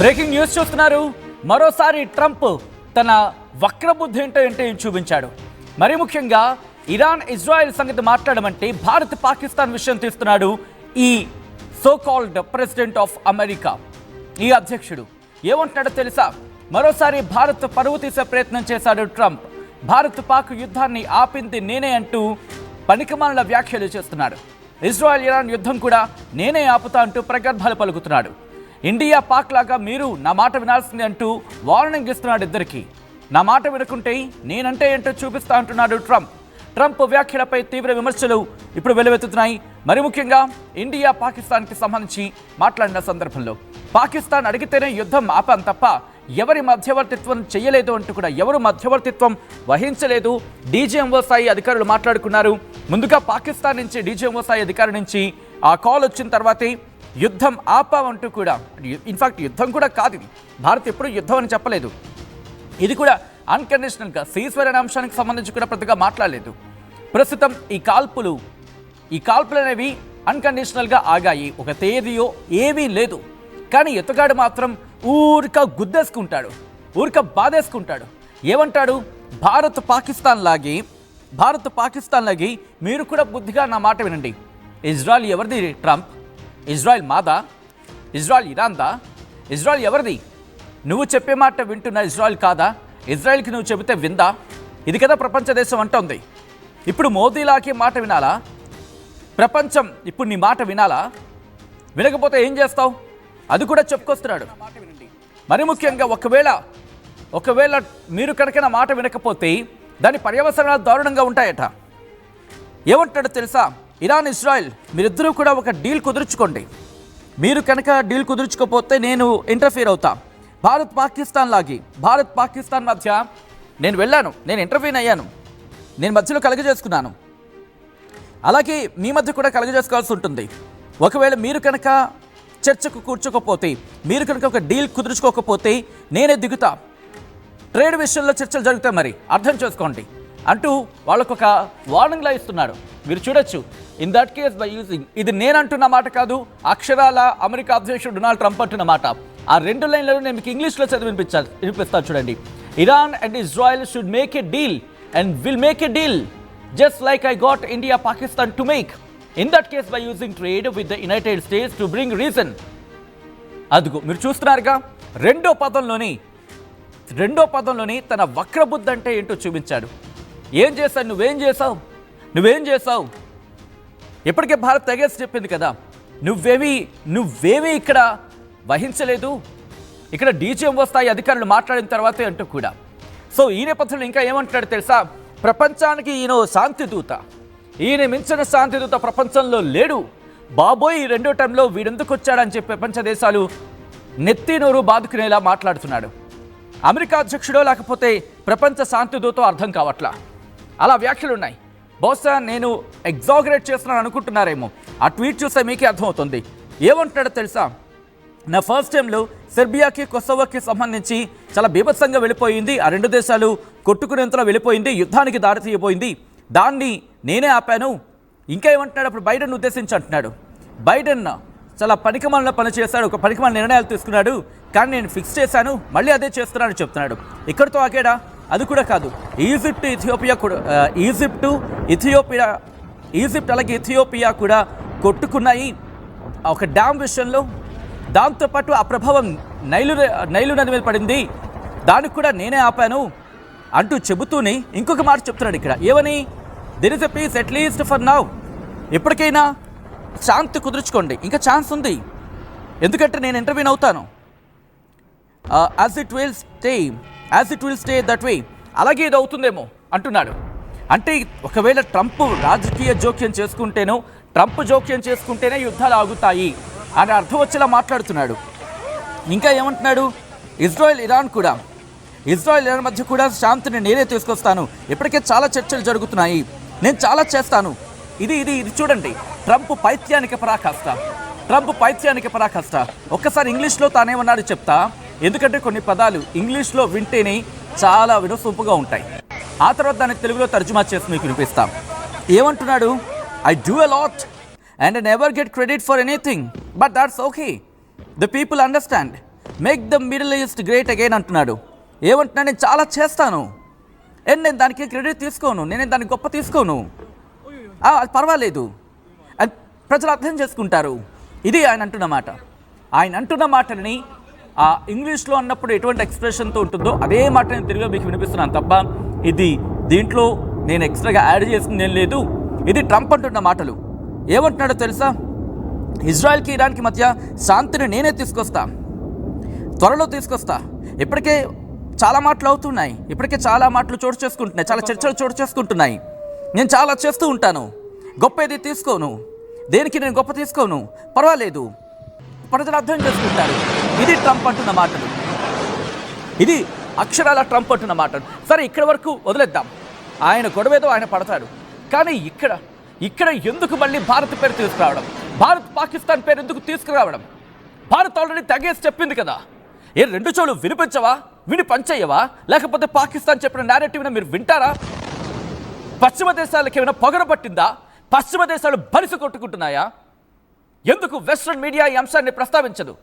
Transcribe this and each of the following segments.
Breaking news చూస్తున్నారు. మరోసారి Trump తన వక్రబుద్ధి ఏంటో చూపించాడు. మరి ముఖ్యంగా ఇరాన్ ఇజ్రాయెల్ సంగతి మాట్లాడమంటే భారత్ పాకిస్తాన్ విషయం తీస్తున్నాడు ఈ so called president of America. ఈ అధ్యక్షుడు ఏమంటున్నాడో తెలుసా? మరోసారి భారత్ పరువు తీసే ప్రయత్నం చేశాడు ట్రంప్. భారత్ పాక్ యుద్ధాన్ని ఆపింది నేనే అంటూ పనికిమాలిన వ్యాఖ్యలు చేస్తున్నాడు. ఇజ్రాయెల్ ఇరాన్ యుద్ధం కూడా నేనే ఆపుతా అంటూ ప్రగల్భాలు పలుకుతున్నాడు. ఇండియా పాక్ లాగా మీరు నా మాట వినాల్సింది అంటూ వార్నింగ్ ఇస్తున్నాడు ఇద్దరికి. నా మాట వినకుంటే నేనంటే ఏంటో చూపిస్తా అంటున్నాడు ట్రంప్. ట్రంప్ వ్యాఖ్యలపై తీవ్ర విమర్శలు ఇప్పుడు వెలువెత్తుతున్నాయి. మరి ముఖ్యంగా ఇండియా పాకిస్తాన్కి సంబంధించి మాట్లాడిన సందర్భంలో పాకిస్తాన్ అడిగితేనే యుద్ధం ఆపాం తప్ప ఎవరి మధ్యవర్తిత్వం చేయలేదు అంటూ కూడా ఎవరు మధ్యవర్తిత్వం వహించలేదు. డీజీఎంఓ స్థాయి అధికారులు మాట్లాడుకున్నారు. ముందుగా పాకిస్తాన్ నుంచి డీజీఎంఓ స్థాయి అధికారి నుంచి ఆ కాల్ వచ్చిన తర్వాతే యుద్ధం ఆపామంటూ కూడా, ఇన్ఫాక్ట్ యుద్ధం కూడా కాదు ఇది, భారత్ ఎప్పుడు యుద్ధం అని చెప్పలేదు. ఇది కూడా అన్కండిషనల్గా సీజ్ఫైర్ అనే అంశానికి సంబంధించి కూడా పెద్దగా మాట్లాడలేదు. ప్రస్తుతం ఈ కాల్పులు అనేవి అన్కండిషనల్గా ఆగాయి. ఒక తేదీయో ఏమీ లేదు. కానీ ఎత్తుగాడు మాత్రం ఊరిక గుద్దేసుకుంటాడు, ఊరిక బాధేసుకుంటాడు. ఏమంటాడు? భారత్ పాకిస్తాన్ లాగి మీరు కూడా బుద్ధిగా నా మాట వినండి. ఇజ్రాయెల్ ఎవరిది ట్రంప్? ఇజ్రాయెల్ మాదా? ఇజ్రాయెల్ ఇరాన్దా? ఇజ్రాయెల్ ఎవరిది? నువ్వు చెప్పే మాట వింటున్న ఇజ్రాయెల్ కాదా? ఇజ్రాయెల్కి నువ్వు చెబితే విందా? ఇది కదా ప్రపంచ దేశం అంటోంది. ఇప్పుడు మోదీలాకి మాట వినాలా? ప్రపంచం ఇప్పుడు నీ మాట వినాలా? వినకపోతే ఏం చేస్తావు? అది కూడా చెప్పుకొస్తున్నాడు. మరి ముఖ్యంగా ఒకవేళ మీరు కనుక నా మాట వినకపోతే దాని పర్యవసనాలు దారుణంగా ఉంటాయట. ఏమంటాడో తెలుసా? ఇరాన్ ఇజ్రాయెల్ మీరిద్దరూ కూడా ఒక డీల్ కుదుర్చుకోండి. మీరు కనుక డీల్ కుదుర్చుకోకపోతే నేను ఇంటర్ఫియర్ అవుతా. భారత్ పాకిస్తాన్ మధ్య నేను వెళ్ళాను, నేను ఇంటర్వ్యూన్ అయ్యాను, నేను మధ్యలో కలగజేసుకున్నాను. అలాగే మీ మధ్య కూడా కలగజేసుకోవాల్సి ఉంటుంది. ఒకవేళ మీరు కనుక చర్చకు కూర్చోకపోతే, మీరు కనుక ఒక డీల్ కుదుర్చుకోకపోతే నేనే దిగుతా. ట్రేడ్ విషయంలో చర్చలు జరుగుతాయి, మరి అర్థం చేసుకోండి అంటూ వాళ్ళకు ఒక వార్నింగ్లా ఇస్తున్నాడు. మీరు చూడొచ్చు. In that case by using, ఇది నేను అంటున్న మాట కాదు, అక్షరాల అమెరికా అధ్యక్షుడు డొనాల్డ్ ట్రంప్ అంటున్న మాట. ఆ రెండు లైన్లను నేను మీకు ఇంగ్లీష్లో వినిపిస్తాను చూడండి. Iran and Israel should make a deal and will make a deal just like I got India Pakistan to make. In that case by using trade with the United states to bring reason. అదిగో మీరు చూస్తున్నారుగా, రెండో పదంలోని తన వక్రబుద్ధి అంటే ఏంటో చూపించాడు. ఏం చేశావు? నువ్వేం చేసావు? ఇప్పటికే భారత్ తెగేసి చెప్పింది కదా, నువ్వేమీ ఇక్కడ వహించలేదు. ఇక్కడ డీజీఎంఓ స్థాయి అధికారులు మాట్లాడిన తర్వాతే అంటూ కూడా. సో ఈ నేపథ్యంలో ఇంకా ఏమంటున్నాడు తెలుసా? ప్రపంచానికి ఈయన శాంతి దూత, ఈయన మించిన శాంతి దూత ప్రపంచంలో లేడు బాబోయ్. ఈ రెండో టైంలో వీడెందుకు వచ్చాడని చెప్పి ప్రపంచ దేశాలు నెత్తి నోరు బాదుకునేలా మాట్లాడుతున్నాడు. అమెరికా అధ్యక్షుడో లేకపోతే ప్రపంచ శాంతి దూతో అర్థం కావట్లా. అలా వ్యాఖ్యలు ఉన్నాయి. బహుశా నేను ఎగ్జాగరేట్ చేస్తున్నాను అనుకుంటున్నారేమో. ఆ ట్వీట్ చూస్తే మీకే అర్థమవుతుంది. ఏమంటాడో తెలుసా? నా ఫస్ట్ టైంలో సెర్బియాకి కొసోవోకి సంబంధించి చాలా బీభత్సంగా వెళ్ళిపోయింది. ఆ రెండు దేశాలు కొట్టుకునేంతలో వెళ్ళిపోయింది, యుద్ధానికి దారితీయబోయింది. దాన్ని నేనే ఆపాను. ఇంకా ఏమంటున్నాడు? అప్పుడు బైడెన్ ఉద్దేశించి అంటున్నాడు. బైడెన్ చాలా పనికిమాలిన పని చేశాడు, ఒక పనికిమాలిన నిర్ణయాలు తీసుకున్నాడు, కానీ నేను ఫిక్స్ చేశాను, మళ్ళీ అదే చేస్తున్నానని చెప్తున్నాడు. ఇక్కడితో ఆగాడా? అది కూడా కాదు. ఈజిప్ట్ అలాగే ఇథియోపియా కూడా కొట్టుకున్నాయి ఒక డ్యామ్ విషయంలో. దాంతోపాటు ఆ ప్రభావం నైలు నది మీద పడింది, దానికి కూడా నేనే ఆపాను అంటూ చెబుతూనే ఇంకొక మాట చెప్తున్నాడు ఇక్కడ. ఏమని? There is a peace at least for now. ఎప్పటికైనా శాంతి కుదుర్చుకోండి, ఇంకా ఛాన్స్ ఉంది, ఎందుకంటే నేను ఇంటర్వ్యూన్ అవుతాను. As it will stay that way. అలాగే ఇది అవుతుందేమో అంటున్నాడు. అంటే ఒకవేళ ట్రంప్ రాజకీయ జోక్యం చేసుకుంటేనే యుద్ధాలు ఆగుతాయి అని అర్థం వచ్చేలా మాట్లాడుతున్నాడు. ఇంకా ఏమంటున్నాడు? ఇజ్రాయెల్ ఇరాన్ మధ్య కూడా శాంతిని నేనే తీసుకొస్తాను. ఇప్పటికే చాలా చర్చలు జరుగుతున్నాయి, నేను చాలా చేస్తాను. ఇది చూడండి, ట్రంప్ పైత్యానికి పరాకాష్ట. ఒక్కసారి ఇంగ్లీష్లో తానేమన్నాడు చెప్తా, ఎందుకంటే కొన్ని పదాలు ఇంగ్లీష్లో వింటేనే చాలా వినసొంపుగా ఉంటాయి. ఆ తర్వాత దాన్ని తెలుగులో తర్జుమా చేసి మీకు వినిపిస్తాం. ఏమంటున్నాడు? I do a lot and I never get credit for anything, but that's okay. The people understand. Make the middle east great again అంటున్నాడు. ఏమంటున్నా, నేను చాలా చేస్తాను, నేను దానికి క్రెడిట్ తీసుకోను, నేను దానికి గొప్ప తీసుకోను, అది పర్వాలేదు అని ప్రజలు అర్థం చేసుకుంటారు. ఇది ఆయన అంటున్న మాట. ఆయన అంటున్న మాటని ఆ ఇంగ్లీష్లో అన్నప్పుడు ఎటువంటి ఎక్స్ప్రెషన్తో ఉంటుందో అదే మాట నేను తెలుగులో మీకు వినిపిస్తున్నాను తప్ప ఇది దీంట్లో నేను ఎక్స్ట్రాగా యాడ్ చేసింది ఏం లేదు. ఇది ట్రంప్ అంటున్న మాటలు. ఏమంటున్నాడో తెలుసా? ఇజ్రాయెల్కి ఇరాన్కి మధ్య శాంతిని నేనే తీసుకొస్తా, త్వరలో తీసుకొస్తా. ఇప్పటికే చాలా మాటలు అవుతున్నాయి, ఇప్పటికే చాలా మాటలు చోటు చేసుకుంటున్నాయి, చాలా చర్చలు చోటు చేసుకుంటున్నాయి. నేను చాలా చేస్తూ ఉంటాను, గొప్ప ఏది తీసుకోను, దేనికి నేను గొప్ప తీసుకోను, పర్వాలేదు, ప్రజలు అర్థం చేసుకుంటారు. ఇది ట్రంప్ అంటున్న మాటలు, ఇది అక్షరాల ట్రంప్ అంటున్న మాటలు. సరే, ఇక్కడి వరకు వదిలేద్దాం, ఆయన గొడవేదో ఆయన పడతాడు. కానీ ఇక్కడ ఎందుకు మళ్ళీ భారత్ పేరు తీసుకురావడం, భారత్ పాకిస్తాన్ పేరు ఎందుకు తీసుకురావడం? భారత్ ఆల్రెడీ తెగేసి చెప్పింది కదా. ఏ రెండు చోళ్ళు వినిపించవా, విని పంచేయవా? లేకపోతే పాకిస్తాన్ చెప్పిన నేరేటివ్ని మీరు వింటారా? పశ్చిమ దేశాలకు ఏమైనా పొగర పట్టిందా? పశ్చిమ దేశాలు బలిసి కొట్టుకుంటున్నాయా? ఎందుకు వెస్ట్రన్ మీడియా ఈ అంశాన్ని ప్రస్తావించదు?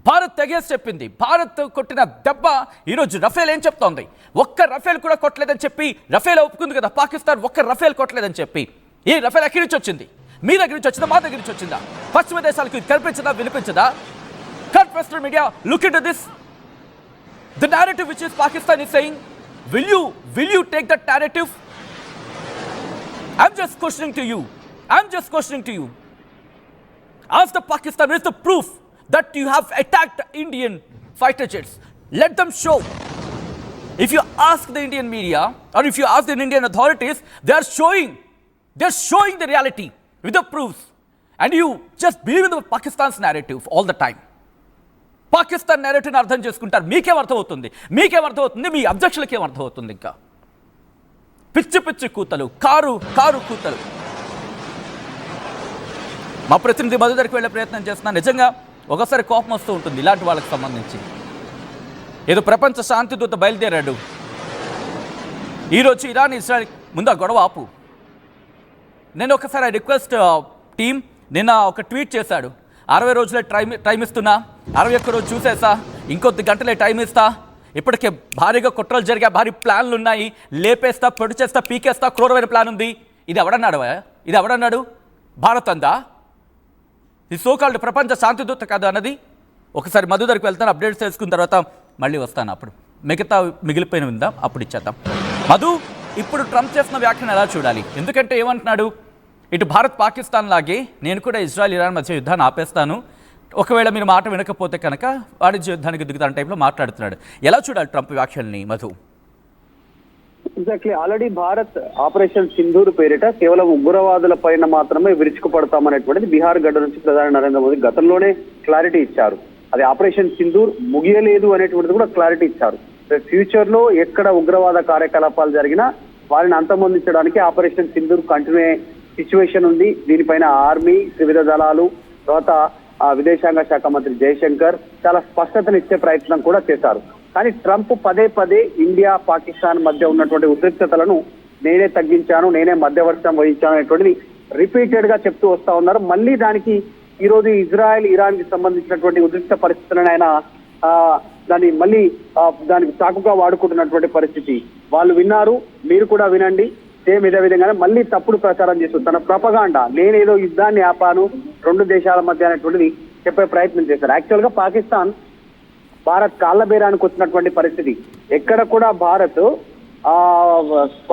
భారత్ తెగేసి చెప్పింది. భారత్ కొట్టిన దెబ్బ ఈరోజు రఫేల్ ఏం చెప్తోంది? ఒక్క రఫేల్ కూడా కొట్టలేదని చెప్పి రఫేల్ ఒప్పుకుంది కదా. పాకిస్తాన్ ఒక్క రఫేల్ కొట్టలేదని చెప్పి. ఈ రఫేల్ ఎక్కడి నుంచి వచ్చింది? మీ దగ్గర నుంచి వచ్చిందా, మా దగ్గర నుంచి వచ్చిందా? పశ్చిమ దేశాలకు కనిపించదా, వినిపించదా? Can't Western media look into this? The narrative which is Pakistan is saying, will you take that narrative? I'm just questioning to you. Ask the Pakistan, where is the proof that you have attacked Indian fighter jets? Let them show. If you ask the Indian media or if you ask the Indian authorities, they're showing the reality with the proofs. And you just believe in the Pakistan's narrative all the time. Pakistan నేరేటివ్ని అర్థం చేసుకుంటారు. మీకేం అర్థమవుతుంది? మీ అధ్యక్షులకి ఏం అర్థమవుతుంది? ఇంకా పిచ్చి కూతలు, car కూతలు. మా ప్రతినిధి మధు దగ్గరికి వెళ్ళే ప్రయత్నం చేస్తున్నాను. నిజంగా ఒకసారి కోపం వస్తూ ఉంటుంది ఇలాంటి వాళ్ళకి సంబంధించి. ఏదో ప్రపంచ శాంతి దూత బయలుదేరాడు, ఈరోజు ఇరాన్ ఇజ్రాయెల్ ముందు ఆ గొడవ ఆపు. నేను ఒకసారి రిక్వెస్ట్ టీం నిన్న ఒక ట్వీట్ చేశాడు, 60 రోజులే టైం ఇస్తున్నా, 61 రోజు చూసేసా, ఇంకొద్ది గంటలే టైం ఇస్తా, ఇప్పటికే భారీగా కుట్రలు జరిగా, భారీ ప్లాన్లు ఉన్నాయి, లేపేస్తా, పొడి చేస్తా, పీకేస్తా, క్రూరమైన ప్లాన్ ఉంది. ఇది ఎవడన్నాడు? భారత్ అందా? ఈ సోకాల్డ్ ప్రపంచ శాంతిదూత కాదు అన్నది. ఒకసారి మధు దగ్గరికి వెళ్తాను, అప్డేట్స్ తెలుసుకున్న తర్వాత మళ్ళీ వస్తాను. అప్పుడు మిగతా మిగిలిపోయిన ఉందా అప్పుడు ఇచ్చేద్దాం. మధు, ఇప్పుడు ట్రంప్ చేసిన వ్యాఖ్యను ఎలా చూడాలి? ఎందుకంటే ఏమంటున్నాడు, ఇటు భారత్ పాకిస్తాన్ లాగే నేను కూడా ఇజ్రాయెల్ ఇరాన్ మధ్య యుద్ధాన్ని ఆపేస్తాను, ఒకవేళ మీరు మాట వినకపోతే కనుక వాణిజ్య యుద్ధానికి దిగుతాన టైంలో మాట్లాడుతున్నాడు. ఎలా చూడాలి ట్రంప్ వ్యాఖ్యల్ని Madhu? Exactly, already Bharat operation Sindoor పేరిట కేవలం ఉగ్రవాదుల పైన మాత్రమే విరుచుకుపడతామనేటువంటిది బీహార్ గడ్డ నుంచి ప్రధాని నరేంద్ర మోదీ గతంలోనే క్లారిటీ ఇచ్చారు. అది ఆపరేషన్ సింధూర్ ముగియలేదు అనేటువంటిది కూడా క్లారిటీ ఇచ్చారు. ఫ్యూచర్ లో ఎక్కడ ఉగ్రవాద కార్యకలాపాలు జరిగినా వారిని అంతమొందించడానికి ఆపరేషన్ సింధూర్ కంటిన్యూ సిచ్యువేషన్ ఉంది. దీనిపైన ఆర్మీ, త్రివిధ దళాలు, తర్వాత విదేశాంగ శాఖ మంత్రి జయశంకర్ చాలా స్పష్టతనిచ్చే ప్రయత్నం కూడా చేశారు. కానీ ట్రంప్ పదే ఇండియా పాకిస్తాన్ మధ్య ఉన్నటువంటి ఉద్రిక్తతలను నేనే తగ్గించాను, నేనే మధ్యవర్తం వహించాను అనేటువంటిది రిపీటెడ్ గా చెప్తూ వస్తా ఉన్నారు. మళ్ళీ దానికి ఈ రోజు ఇజ్రాయెల్ ఇరాన్ కి సంబంధించినటువంటి ఉద్రిక్త పరిస్థితులను ఆయన దానికి చాకుగా వాడుకుంటున్నటువంటి పరిస్థితి. వాళ్ళు విన్నారు, మీరు కూడా వినండి. సేమ్ ఇదే విధంగానే మళ్ళీ తప్పుడు ప్రచారం చేస్తూ తన ప్రపగాండా, నేనేదో యుద్ధాన్ని ఆపాను రెండు దేశాల మధ్య అనేటువంటిది చెప్పే ప్రయత్నం చేశారు. యాక్చువల్ గా పాకిస్తాన్ భారత్ కాళ్ల బేరానికి వచ్చినటువంటి పరిస్థితి. ఎక్కడ కూడా భారత్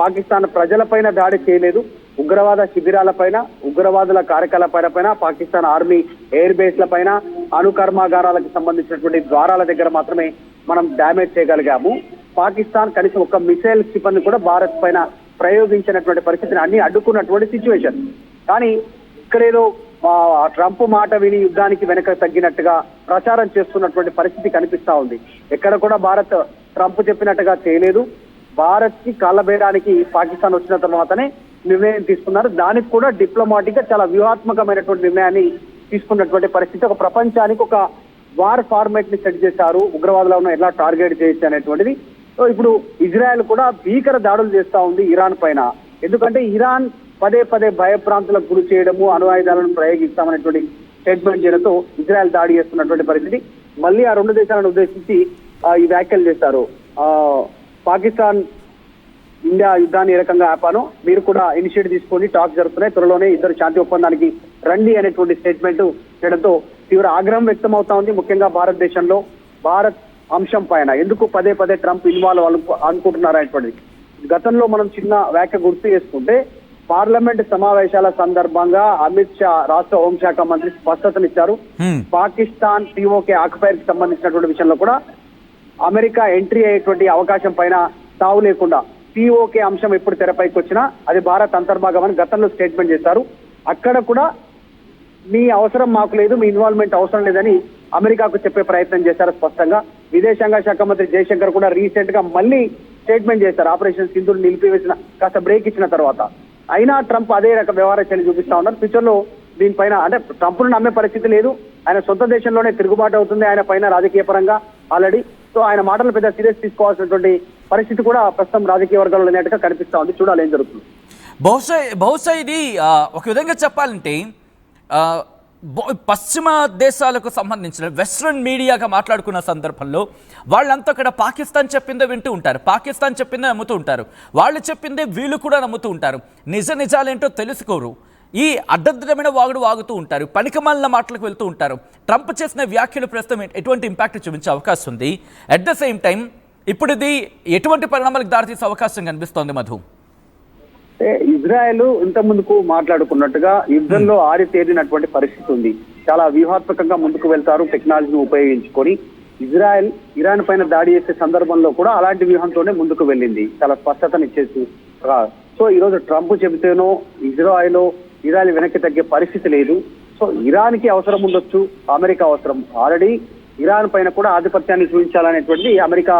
పాకిస్తాన్ ప్రజలపైన దాడి చేయలేదు. ఉగ్రవాద శిబిరాలపైన, ఉగ్రవాదుల కార్యకలాపాలపైన, పాకిస్తాన్ ఆర్మీ ఎయిర్ బేస్ల పైన, అణు కర్మాగారాలకు సంబంధించినటువంటి ద్వారాల దగ్గర మాత్రమే మనం డ్యామేజ్ చేయగలిగాము. పాకిస్తాన్ కనీసం ఒక మిసైల్ క్షిపణి కూడా భారత్ పైన ప్రయోగించినటువంటి పరిస్థితిని అన్ని అడ్డుకున్నటువంటి సిచ్యువేషన్. కానీ ఇక్కడేదో ట్రంప్ మాట విని యుద్ధానికి వెనక తగ్గినట్టుగా ప్రచారం చేస్తున్నటువంటి పరిస్థితి కనిపిస్తా ఉంది. ఎక్కడ కూడా భారత్ ట్రంప్ చెప్పినట్టుగా చేయలేదు. భారత్ కి కాళ్ళబేయడానికి పాకిస్తాన్ వచ్చిన తర్వాతనే నిర్ణయం తీసుకున్నారు. దానికి కూడా డిప్లొమాటిక్ గా చాలా వ్యూహాత్మకమైనటువంటి నిర్ణయాన్ని తీసుకున్నటువంటి పరిస్థితి. ఒక ప్రపంచానికి ఒక వార్ ఫార్మేట్ ని సెట్ చేశారు, ఉగ్రవాదులను ఎలా టార్గెట్ చేయొచ్చు అనేటువంటిది. సో ఇప్పుడు ఇజ్రాయెల్ కూడా భీకర దాడులు చేస్తా ఉంది ఇరాన్ పైన. ఎందుకంటే ఇరాన్ పదే భయప్రాంతులకు గురి చేయడము, అణు ఆయుధాలను ప్రయోగిస్తామనేటువంటి స్టేట్మెంట్ చేయడంతో ఇజ్రాయెల్ దాడి చేస్తున్నటువంటి పరిస్థితి. మళ్ళీ ఆ రెండు దేశాలను ఉద్దేశించి ఈ వ్యాఖ్యలు చేస్తారు. పాకిస్తాన్ ఇండియా యుద్ధాన్ని ఏ రకంగా ఆపాను, మీరు కూడా ఇనిషియేటివ్ తీసుకొని టాక్ జరుగుతున్నాయి, త్వరలోనే ఇద్దరు శాంతి ఒప్పందానికి రండి అనేటువంటి స్టేట్మెంట్ చేయడంతో తీవ్ర ఆగ్రహం వ్యక్తం అవుతా ఉంది. ముఖ్యంగా భారతదేశంలో భారత్ అంశం పైన ఎందుకు పదే పదే ట్రంప్ ఇన్వాల్వ్ అనుకుంటున్నారు అనేటువంటిది. గతంలో మనం చిన్న వ్యాఖ్య గుర్తు చేసుకుంటే పార్లమెంట్ సమావేశాల సందర్భంగా అమిత్ షా రాష్ట్ర హోంశాఖ మంత్రి స్పష్టతనిచ్చారు. పాకిస్తాన్ పిఓకే ఆక్యుపైర్ కి సంబంధించినటువంటి విషయంలో కూడా అమెరికా ఎంట్రీ అయ్యేటువంటి అవకాశం పైన తావు లేకుండా పిఓకే అంశం ఎప్పుడు తెరపైకి వచ్చినా అది భారత్ అంతర్భాగం అని గతంలో స్టేట్మెంట్ చేశారు. అక్కడ కూడా మీ అవసరం మాకు లేదు, మీ ఇన్వాల్వ్మెంట్ అవసరం లేదని అమెరికాకు చెప్పే ప్రయత్నం చేశారు స్పష్టంగా. విదేశాంగ శాఖ మంత్రి జయశంకర్ కూడా రీసెంట్ గా మళ్ళీ స్టేట్మెంట్ చేశారు ఆపరేషన్ సింధును నిలిపివేసిన కాస్త బ్రేక్ ఇచ్చిన తర్వాత. అయినా ట్రంప్ అదే రకం వ్యవహార చర్యలు చూపిస్తా ఉన్నారు. ఫ్యూచర్ లో దీనిపైన అంటే ట్రంప్ ను నమ్మే పరిస్థితి లేదు. ఆయన సొంత దేశంలోనే తిరుగుబాటు అవుతుంది ఆయన పైన రాజకీయ పరంగా ఆల్రెడీ. సో ఆయన మాటలు పెద్ద సీరియస్ తీసుకోవాల్సినటువంటి పరిస్థితి కూడా ప్రస్తుతం రాజకీయ వర్గాల్లో లేనట్టుగా కనిపిస్తా ఉంది. చూడాలి ఏం జరుగుతుంది. బహుశా ఇది ఒక విధంగా చెప్పాలంటే పశ్చిమ దేశాలకు సంబంధించిన వెస్ట్రన్ మీడియాగా మాట్లాడుకున్న సందర్భంలో వాళ్ళంతా అక్కడ పాకిస్తాన్ చెప్పిందే వింటూ ఉంటారు, పాకిస్తాన్ చెప్పిందే నమ్ముతూ ఉంటారు, వాళ్ళు చెప్పిందే వీళ్ళు కూడా నమ్ముతూ ఉంటారు. నిజాలేంటో తెలుసుకోరు, ఈ అడ్డదిడ్డమైన వాగుతూ ఉంటారు, పనికిమాలిన మాటలకు వెళ్తూ ఉంటారు. ట్రంప్ చేసిన వ్యాఖ్యలు ప్రస్తుతం ఎటువంటి ఇంపాక్ట్ చూపించే అవకాశం ఉంది? అట్ ద సేమ్ టైం ఇప్పుడు ఇది ఎటువంటి పరిణామాలకు దారితీసే అవకాశం కనిపిస్తోంది మధు? ఇజ్రాయెల్ ఇంత ముందుకు మాట్లాడుకున్నట్టుగా యుద్ధంలో ఆరితేరినటువంటి పరిస్థితి ఉంది. చాలా వ్యూహాత్మకంగా ముందుకు వెళ్తారు టెక్నాలజీని ఉపయోగించుకొని. ఇజ్రాయెల్ ఇరాన్ పైన దాడి చేసే సందర్భంలో కూడా అలాంటి వ్యూహంతోనే ముందుకు వెళ్ళింది, చాలా స్పష్టతనిచ్చేసి. సో ఈ రోజు ట్రంప్ చెబితేనో ఇజ్రాయెల్ వెనక్కి తగ్గే పరిస్థితి లేదు. సో ఇరాన్ కి అవసరం ఉండొచ్చు, అమెరికా అవసరం. ఆల్రెడీ ఇరాన్ పైన కూడా ఆధిపత్యాన్ని చూపించాలనేటువంటి అమెరికా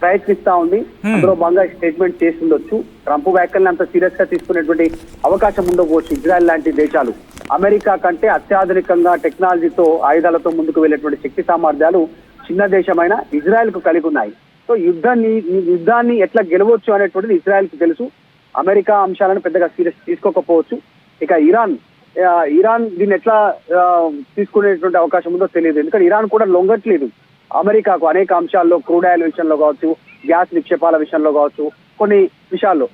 ప్రయత్నిస్తా ఉంది. అందులో భాగంగా స్టేట్మెంట్ చేసి ఉండొచ్చు. ట్రంప్ వ్యాఖ్యలను అంత సీరియస్ గా తీసుకునేటువంటి అవకాశం ఉండకపోవచ్చు. ఇజ్రాయెల్ లాంటి దేశాలు అమెరికా కంటే అత్యాధునికంగా టెక్నాలజీతో ఆయుధాలతో ముందుకు వెళ్ళేటువంటి శక్తి సామర్థ్యాలు చిన్న దేశమైన ఇజ్రాయెల్ కు కలిగి ఉన్నాయి. సో యుద్ధాన్ని ఎట్లా గెలవచ్చు అనేటువంటిది ఇజ్రాయెల్ కి తెలుసు. అమెరికా అంశాలను పెద్దగా సీరియస్ తీసుకోకపోవచ్చు. ఇక ఇరాన్ దీన్ని ఎట్లా తీసుకునేటువంటి అవకాశం ఉందో తెలియదు. ఎందుకంటే ఇరాన్ కూడా లొంగట్లేదు అమెరికాకు అనేక అంశాల్లో, క్రూడ్ ఆయిల్ విషయంలో కావచ్చు, గ్యాస్ నిక్షేపాల విషయంలో కావచ్చు, కొన్ని విషయాల్లో.